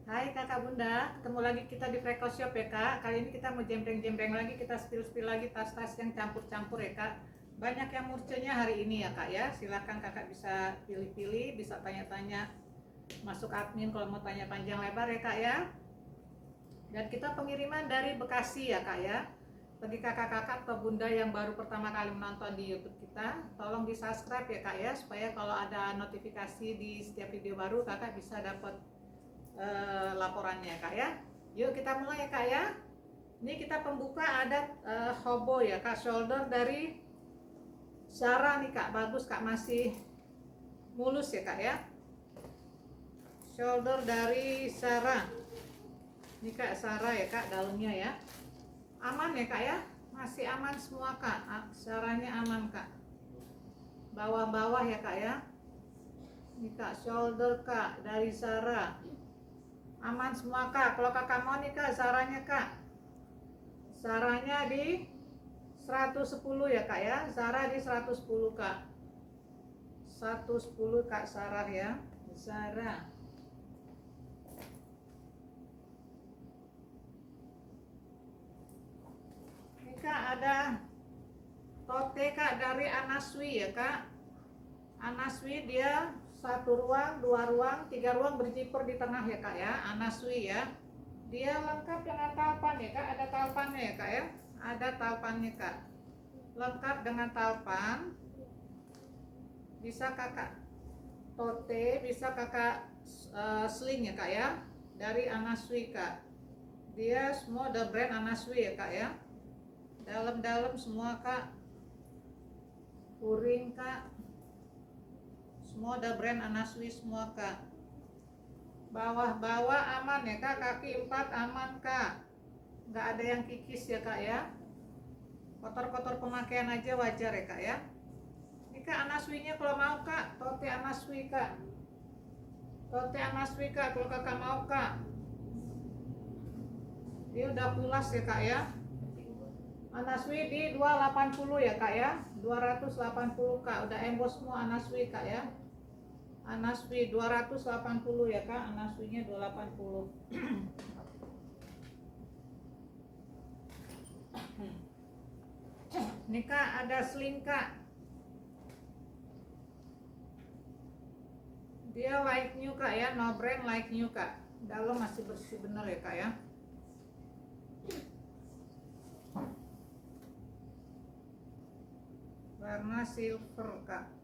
Hai kakak bunda, ketemu lagi kita di Freko Shop ya kak. Kali ini kita mau jembreng-jembreng lagi, kita spill-spill lagi tas-tas yang campur-campur ya kak. Banyak yang murcenya hari ini ya kak ya. Silakan kakak bisa pilih-pilih, bisa tanya-tanya, masuk admin kalau mau tanya panjang lebar ya kak ya. Dan kita pengiriman dari Bekasi ya kak ya. Bagi kakak-kakak atau bunda yang baru pertama kali menonton di YouTube kita, tolong di subscribe ya kak ya, supaya kalau ada notifikasi di setiap video baru kakak bisa dapat laporannya kak ya. Yuk kita mulai ya kak ya. Ini kita pembuka ada hobo ya kak, shoulder dari Zara nih kak, bagus kak, masih mulus ya kak ya. Shoulder dari Zara ini kak, Zara ya kak, dalamnya ya aman ya kak ya, masih aman semua kak. Zaranya aman kak, bawah-bawah ya kak ya. Ini kak, shoulder kak dari Zara, aman semua kak. Kalau kakak mau nih kak, Zaranya kak, Zaranya di 110 ya kak ya. Zara di 110 kak, 110 kak Zara ya. Zara ini kak, ada tote kak dari Anaswi ya kak. Anaswi dia satu ruang, dua ruang, tiga ruang, berjiper di tengah ya kak ya. Anaswi ya, dia lengkap dengan talpan ya kak, ada talpannya ya kak ya, ada talpannya kak, lengkap dengan talpan. Bisa kakak tote, bisa kakak sling ya kak ya, dari Anaswi kak. Dia semua ada brand Anaswi ya kak ya, dalam-dalam semua kak, puring kak, semua ada brand Anaswi semua kak. Bawah-bawah aman ya kak, kaki 4 aman kak, nggak ada yang kikis ya kak ya. Kotor-kotor pemakaian aja wajar ya kak ya. Ini kak Anaswinya kalau mau kak, tote Anaswi kak, tote Anaswi kak kalau kakak mau kak. Dia udah pulas ya kak ya. Anaswi di 280 ya kak ya, 280 kak, udah emboss semua Anaswi kak ya. Anaswi 280 ya kak, Anaswinya 280. Ini kak ada sling kak, dia like new kak ya, no brand, like new kak. Dalam masih bersih bener ya kak ya. Warna silver kak.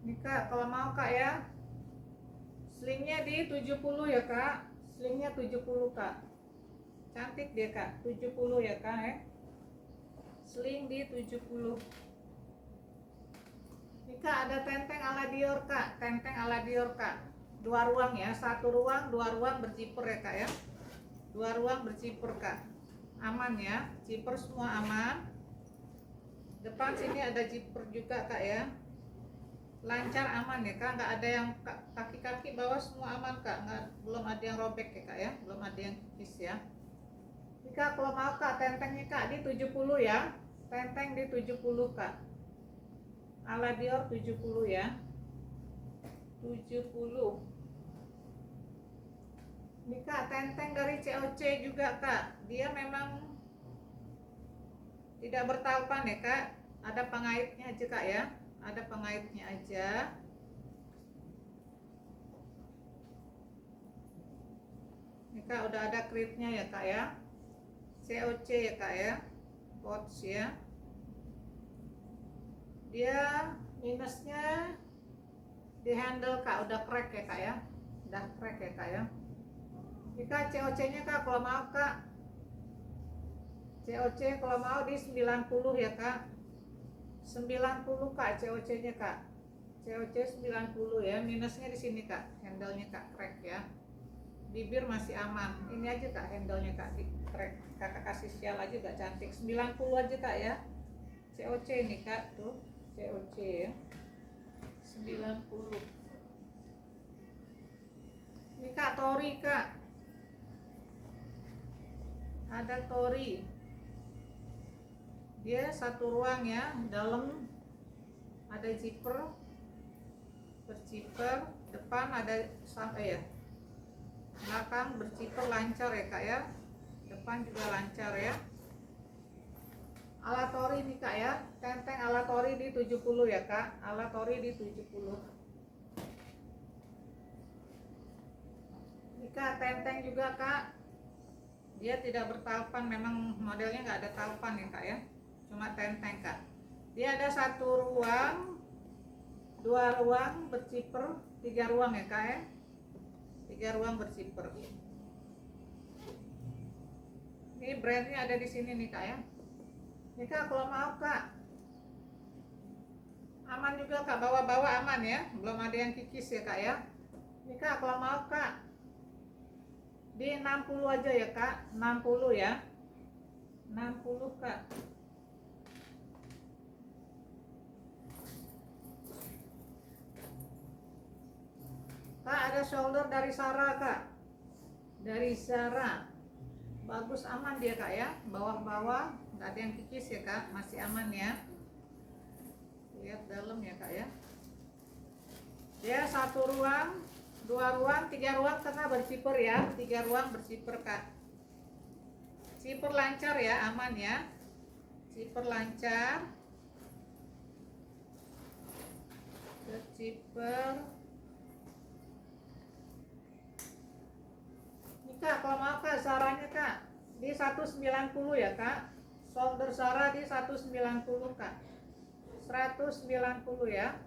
Ini kak kalau mau kak ya, slingnya di 70 ya kak, slingnya 70 kak, cantik dia kak, 70 ya kak ya, sling di 70. Ini kak ada tenteng ala Dior kak, tenteng ala Dior kak, dua ruang ya, satu ruang, dua ruang berziper ya kak ya, dua ruang berziper kak, aman ya, zipper semua aman. Depan sini ada zipper juga kak ya, lancar aman ya kak, nggak ada yang kaki-kaki bawah semua aman kak, belum ada yang robek ya kak ya, belum ada yang kikis ya. Ini kak kalau mau kak, tentengnya kak di 70 ya, tenteng di 70 kak, ala Dior 70 ya, 70. Ini kak tenteng dari COC juga kak, dia memang tidak bertalpan ya kak, ada pengaitnya aja kak ya, ada pengaitnya aja. Ini kak udah ada klipnya ya kak ya, COC ya kak ya, pouch ya. Dia minusnya di handle kak, udah crack ya kak ya, udah crack ya kak ya. Ini kak COC nya kak kalau mau kak, COC kalau mau di 90 ya kak, 90 kak COC nya kak, COC 90 ya. Minusnya di sini kak, handle nya kak crack ya, bibir masih aman. Ini aja kak handle nya kak di crack, kakak kasih sial aja gak cantik. 90 aja kak ya, COC nih kak, tuh COC ya, 90. Ini kak tori kak, ada tori, dia satu ruang ya, dalam ada zipper, berzipper, depan ada sampai ya, belakang berciper lancar ya kak ya, depan juga lancar ya. Alat ori nih kak ya, tenteng alat ori di 70 ya kak, alat ori di 70. Ini kak tenteng juga kak, dia tidak bertalpan, memang modelnya nggak ada talpan ya kak ya, cuma tenteng kak. Dia ada 1 ruang, 2 ruang berciper, 3 ruang ya kak ya, 3 ruang berciper. Ini brandnya ada di sini nih kak ya. Ini kak kalau mau kak, aman juga kak, bawa-bawa aman ya, belum ada yang kikis ya kak ya. Ini kak kalau mau kak, di 60 aja ya kak, 60 ya, 60 kak. Kak ada shoulder dari Zara kak, dari Zara, bagus aman dia kak ya, bawah-bawah nggak ada yang kikis ya kak, masih aman ya. Lihat dalam ya kak ya. Dia 1 ruang, 2 ruang, 3 ruang karena berciper ya, 3 ruang berciper kak. Ciper lancar ya, aman ya, ciper lancar, berciper. Ini kak kalau mau kak Saranya kak di 190 ya kak, shoulder Zara di 190 kak, 190 ya,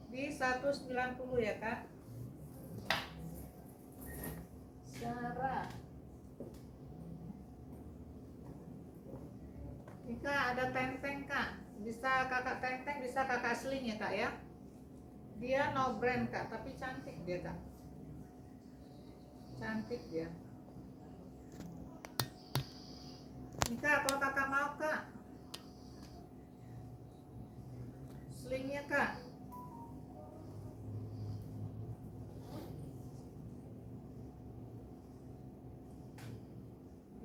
di 190 ya kak, Zara. Ini kak ada tenteng kak, bisa kakak tenteng, bisa kakak sling ya kak ya. Dia no brand kak, tapi cantik dia kak, cantik dia. Ini kak kalau kakak mau kak, slingnya kak,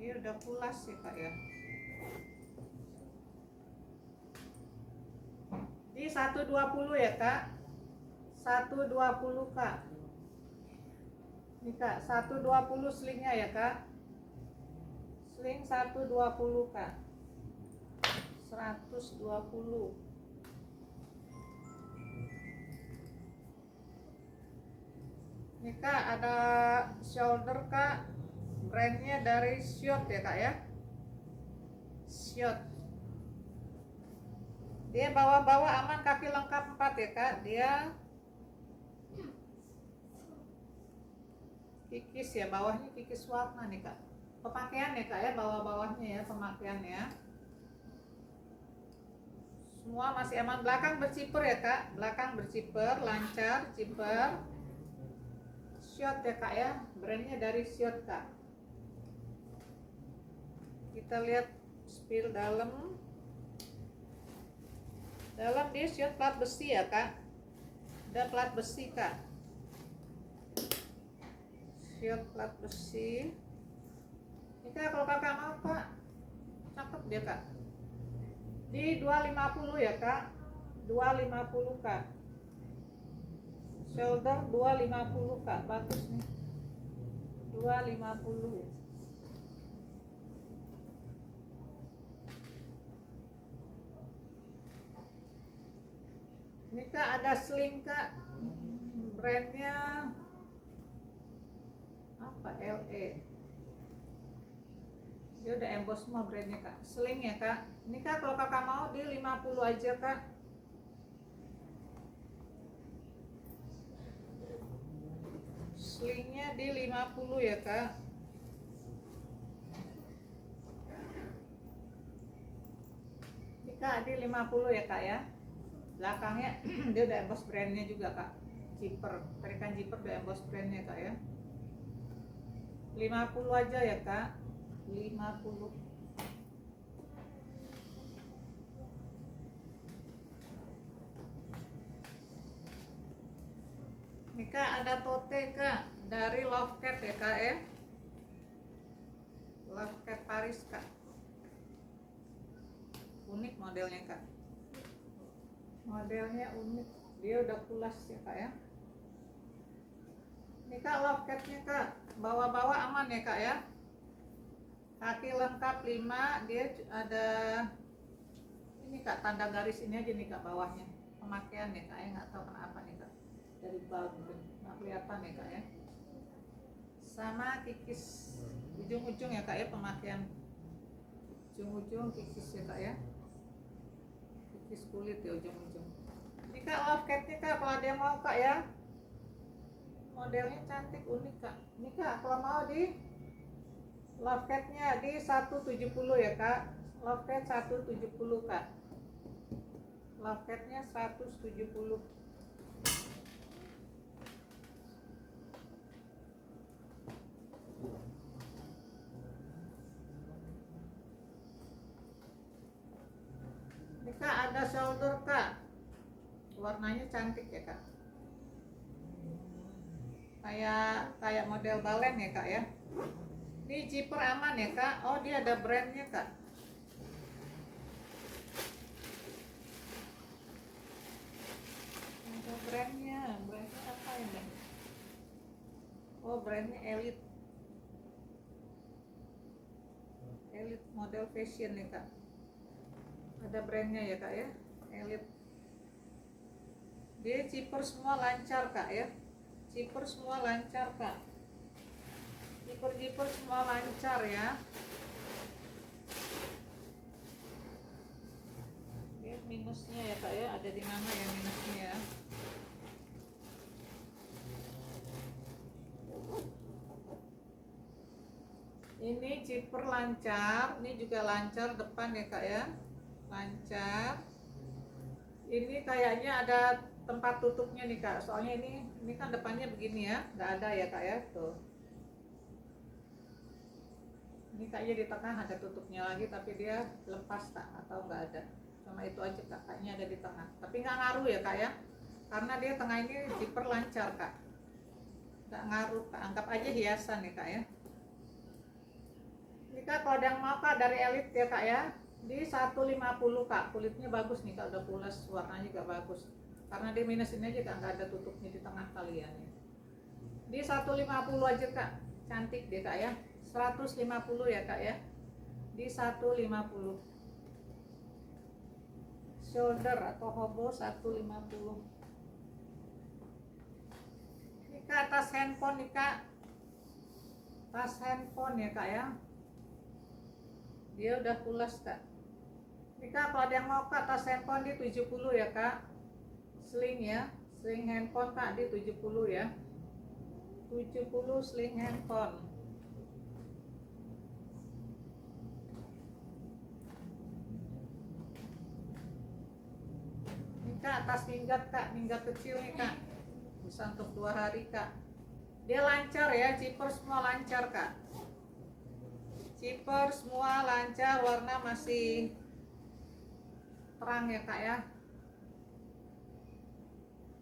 dia udah pulas ya kak ya. Di 120 ya kak, 120 kak. Ini kak 120 slingnya ya kak, sling 120 kak, 120. Ini kak ada shoulder kak, brandnya dari Shiot ya kak ya, Shiot. Dia bawa-bawa aman, kaki lengkap 4 ya kak. Dia kikis ya, bawahnya kikis warna nih kak, pemakaian ya kak ya, bawah-bawahnya ya pemakaiannya semua masih aman. Belakang berciper ya kak, belakang berciper lancar, ciper Shiot ya kak ya, brandnya dari Shiot kak. Kita lihat spill dalam dia Shiot plat besi ya kak, ada plat besi kak, Shiot plat besi. Ini kak kalau kakak mau kak, cakep dia kak, di 250 ya kak, 250 kak, shoulder 250 kak, bagus nih, 250 ya. Ini kak ada sling kak, brandnya apa, LE, dia udah emboss semua brandnya kak, sling ya kak. Ini kak kalau kakak mau di 50 aja kak, slingnya di 50 ya kak. Ini kak di 50 ya kak ya, belakangnya dia udah emboss brandnya juga kak, zipper, tarikan zipper udah emboss brandnya kak ya. 50 aja ya kak, 50. Ini kak ada tote kak dari Love Cat ya kak ya, Love Cat Paris kak, unik modelnya kak, modelnya unik, dia udah pulas ya kak ya. Ini kak Love Catnya kak, bawa-bawa aman ya kak ya. Kaki lengkap 5, dia ada ini kak, tanda garis ini aja nih kak bawahnya. Pemakaian ya kak ya, nggak tahu kenapa nih kak. Dari bawah nggak kelihatan ya kak ya. Sama kikis ujung-ujung ya kak ya, pemakaian ujung-ujung kikis ya kak ya. Kikis kulit ya ujung-ujung. Ini kak love cat-nya kak, kalau ada yang mau kak ya. Modelnya cantik, unik kak. Ini kak kalau mau di love cat-nya di 170 ya kak. Love cat 170 kak. Love cat-nya 170. Ini kak ada shoulder kak. Warnanya cantik ya kak. Kayak model balen ya kak ya. Ini zipper aman ya kak. Oh dia ada brandnya kak. Ada brandnya apa ini? Oh brandnya Elite. Elite model fashion ya kak. Ada brandnya ya kak ya. Elite. Dia zipper semua lancar kak ya. Zipper semua lancar kak. Zipper semua lancar ya. Oke, minusnya ya kak ya, ada di mana ya minusnya ya? Ini zipper lancar, ini juga lancar depan ya kak ya, lancar. Ini kayaknya ada tempat tutupnya nih kak, soalnya ini kan depannya begini ya, nggak ada ya kak ya, tuh. Ini kayaknya di tengah ada tutupnya lagi, tapi dia lepas kak, atau nggak ada. Cuma itu aja kak, kayaknya ada di tengah. Tapi nggak ngaruh ya kak ya, karena dia tengah ini zipper lancar kak, nggak ngaruh kak. Anggap aja hiasan ya kak ya. Ini kak kalau ada yang mau kak dari Elite ya kak ya, di 150 kak. Kulitnya bagus nih kak, udah pulas, warnanya juga bagus. Karena dia minus ini aja kak, nggak ada tutupnya di tengah kalian ya. Di 150 aja kak, cantik deh kak ya. 150 ya kak ya. Di 150. Shoulder atau hobo 150. Ini kak tas handphone nih kak. Tas handphone ya kak ya. Dia udah pulas kak. Ini kak kalau ada yang mau kak tas handphone di 70 ya kak. Sling ya, sling handphone kak di 70 ya. 70 sling handphone. Ini kak tas minggat kak, minggat kecil nih kak. Bisa untuk 2 hari kak. Dia lancar ya, zipper semua lancar kak. Zipper semua lancar, warna masih terang ya kak ya.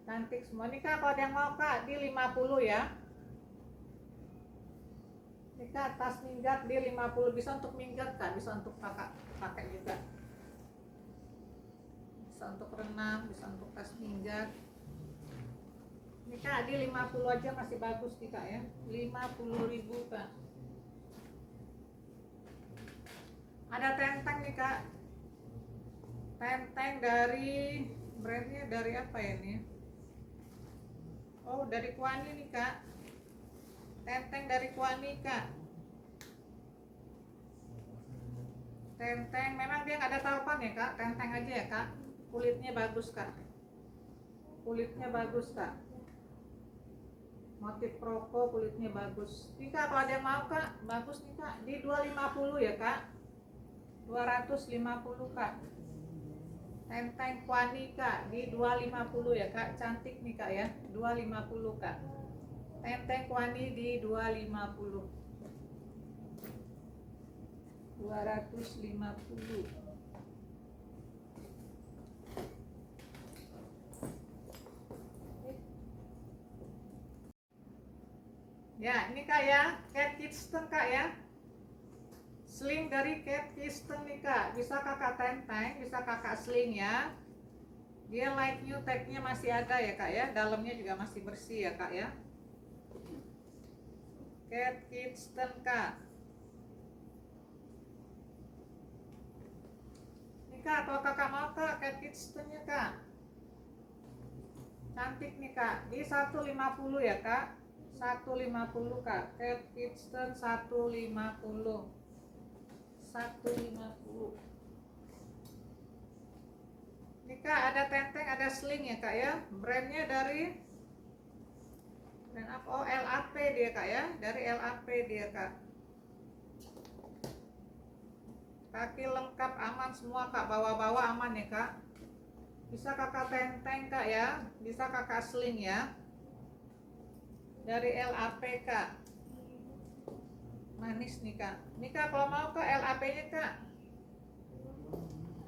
Cantik semua. Ini kak kalau ada yang mau kak di 50 ya. Ini kak tas minggat di 50, bisa untuk minggat kak, bisa untuk kakak pakai juga. Bisa untuk renang, bisa untuk tas minggat. Ini kak di 50 aja masih bagus nih kak ya. 50.000 kak. Ada tenteng nih kak. Tenteng dari brandnya dari apa ya ini? Oh dari Kuani nih kak. Tenteng dari Kuani kak. Tenteng, memang dia nggak ada talpan ya kak. Tenteng aja ya kak. Kulitnya bagus kak. Kulitnya bagus kak. Motif proko, kulitnya bagus. Ini kak kalau ada yang mau kak, bagus nih kak. Di 250 ya kak. 250 kak. Tenteng Kuani kak di 250 ya kak. Cantik nih kak ya. 250 kak. Tenteng Kuani di 250. 250. Ya ini kak ya, Cat Kidston kak ya. Sling dari Cat Kidston nih kak. Bisa kakak tenteng, bisa kakak sling ya. Dia like new tagnya masih ada ya kak ya. Dalamnya juga masih bersih ya kak ya. Kate Kidston kak. Ini kak, kalau kakak mau kak, Kate Kidstonnya kak. Cantik nih kak, di 150 ya kak. 150 kak, Kate Kidston 150. 150. Ini kak, ada tenteng, ada sling ya kak ya. Brandnya dari brand apa? Oh, LAP dia kak ya, dari LAP dia kak. Kaki lengkap, aman semua kak, bawa-bawa aman ya kak. Bisa kakak tenteng kak ya, bisa kakak sling ya. Dari LAP kak. Manis nih kak. Ini kak, kalau mau kak LAP nya kak.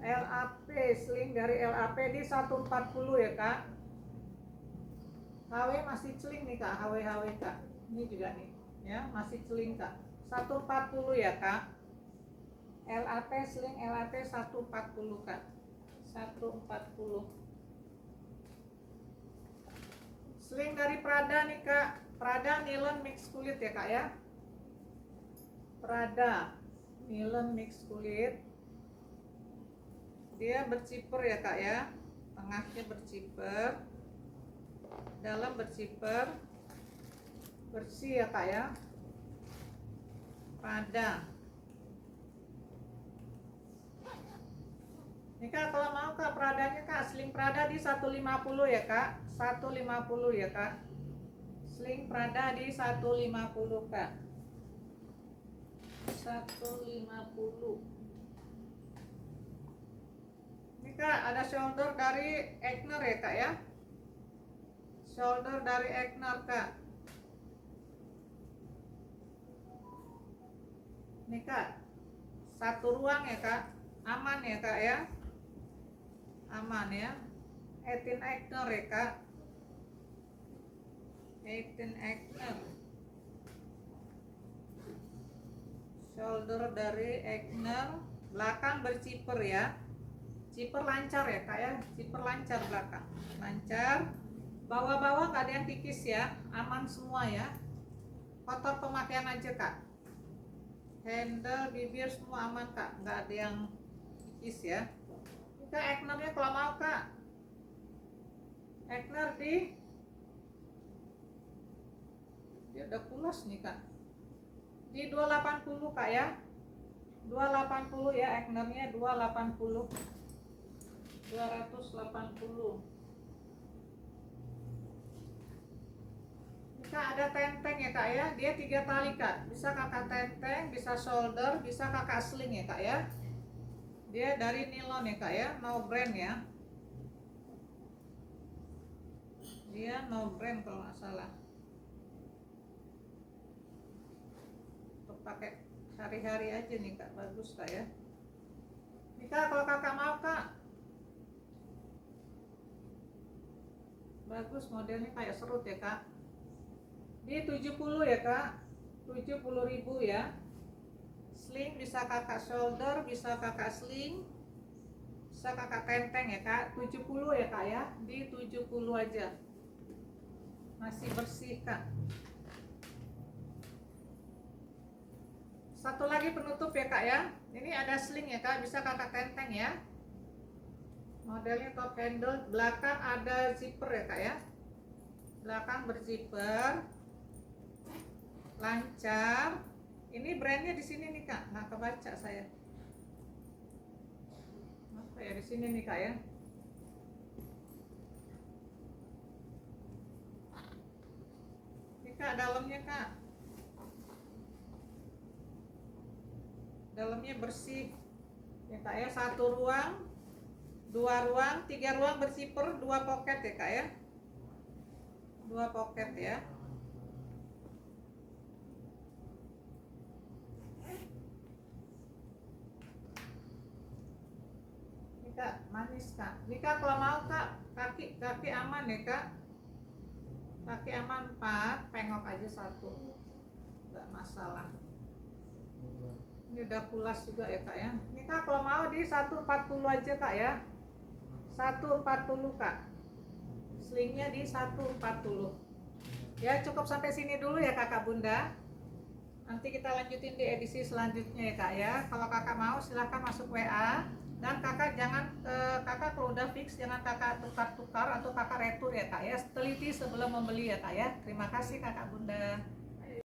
LAP sling dari LAP di 140 ya kak. HW masih celing nih kak, HW kak. Ini juga nih ya, masih celing kak. 140 ya kak. LAP sling LAP 140 kak. 140. Sling dari Prada nih kak. Prada nilon mix kulit ya kak ya. Prada nilon mix kulit. Dia berciper ya kak ya. Tengahnya berciper, dalam berciper, bersih ya kak ya. Prada. Ini kak, kalau mau kak Pradanya kak, sling Prada di 150 ya kak. 150 ya kak. Sling Prada di 150 kak. 150. Ini kak, ada shoulder dari Egner ya kak ya. Shoulder dari Egner kak. Ini kak, satu ruang ya kak. Aman ya kak ya. Aman ya. 18 Egner ya kak. 18 Egner. Shoulder dari Egner, belakang berciper ya. Ciper lancar ya kak ya. Ciper lancar belakang, lancar. Bawah-bawah nggak ada yang kikis ya, aman semua ya. Kotor pemakaian aja kak. Handle, bibir semua aman kak, nggak ada yang kikis ya. Kita Egnernya kalau mau kak, Egner dia udah pulas nih kak, di 280 kak ya. 280 ya, Egnernya 280. 280. Kak, ada tenteng ya kak ya, dia 3 tali kak. Bisa kakak tenteng, bisa shoulder, bisa kakak sling ya kak ya. Dia dari nilon ya kak ya, no brand ya. Dia no brand kalau nggak salah. Untuk pakai hari-hari aja nih kak, bagus kak ya. Ini kak, kalau kakak mau kak, bagus modelnya kayak serut ya kak. Di 70 ya kak, 70.000 ya. Sling bisa kakak shoulder, bisa kakak sling, bisa kakak tenteng ya kak. 70 ya kak ya, di 70 aja. Masih bersih kak. Satu lagi penutup ya kak ya. Ini ada sling ya kak, bisa kakak tenteng ya. Modelnya top handle, belakang ada zipper ya kak ya. Belakang berzipper, lancar. Ini brandnya di sini nih kak, nggak kebaca saya. Apa ya di sini nih kak ya. Ini kak dalamnya kak. Dalamnya bersih. Ya kak ya, 1 ruang, 2 ruang, 3 ruang berzipper, 2 pocket ya kak ya. 2 pocket ya. Kak, manis kak. Ini kak kalau mau kak, kaki aman ya kak. Kaki aman 4, pengok aja 1, nggak masalah. Ini udah pulas juga ya kak ya. Ini kak kalau mau di 140 aja kak ya. 140 kak. Slingnya di 140. Ya cukup sampai sini dulu ya kakak bunda. Nanti kita lanjutin di edisi selanjutnya ya kak ya. Kalau kakak mau silahkan masuk WA. Dan kakak jangan, kakak kalau udah fix jangan kakak tukar-tukar atau kakak retur ya kak ya. Teliti sebelum membeli ya kak ya. Terima kasih kakak Bunda.